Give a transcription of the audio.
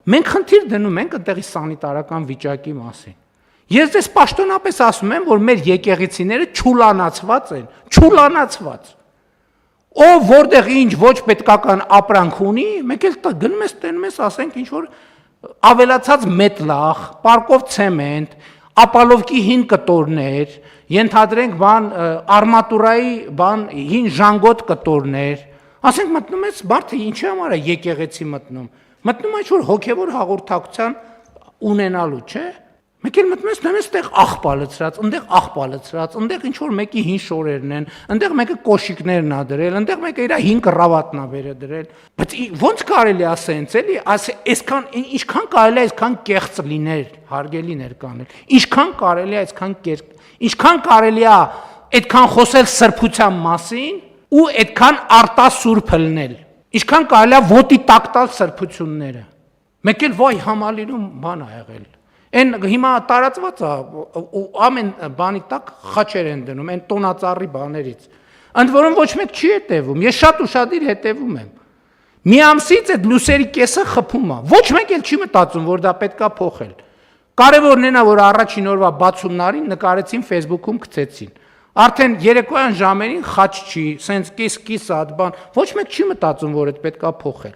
Մենք խնդիր դնում ենք այնտեղի սանիտարական վիճակի մասին։ Ես դες պաշտոնապես ասում եմ, որ մեր եկեղեցիները չուլանացված են, չուլանացված։ Ով որտեղ ինչ ոչ պետքական ապրանք ունի, մեկ էլ գնում ես տենում ես, ասենք ինչ որ ավելացած մետլախ, պարկով ցեմենտ, ապալովկի հին կտորներ, ենթադրենք բան արմատուրայի բան հին ժանգոտ կտորներ, ասենք մտնում ես մարդը ինչի համար է եկեղեցի մտնում ինչ որ հոգևոր հաղորդակցության ունենալու, չէ՞։ Մեկ էլ մտնում ես տենց տեղ աղբալցրած, այնտեղ աղբալցրած, այնտեղ ինչ որ մեկի հին շորերն են, այնտեղ մեկը կոշիկներն ա դրել, այնտեղ մեկը իր հին կռավատնա վերը դրել։ Բայց ո՞նց կարելի է ասենց էլի, այսքան ինչքան կարելի է այսքան կեղծ լիներ, հարգելիներ կանել։ Ինչքան կարելի է ինչքան կարելի է այդքան խոսել սրբության մասին ու այդքան արտասուրբ լնել։ Ինչքան կարելի է ոտի տակ տալ սրբությունները։ Մեկ էլ վայ համալիրում բան ա եղել։ Այն հիմա տարածված է ամեն բանի տակ խաչեր են դնում, այն տոնածառի բաներից։ Ընդ որում ոչ մեկ չի հետևում, ես շատ ուշադիր հետևում եմ։ Մի ամսից այդ լուսերի կեսը խփում է։ Ոչ մեկ էլ չի մտածում, որ դա պետքա փոխել։ Կարևորն այն է, որ առաջին օրվա բացումնարին նկարեցին Facebook-ում գցեցին։ Արդեն երեկոյան ժամերին խաչ չի, սենց կիս-կիս ա բան, ոչ մեկ չի մտածում, որ այդ պետքա փոխել։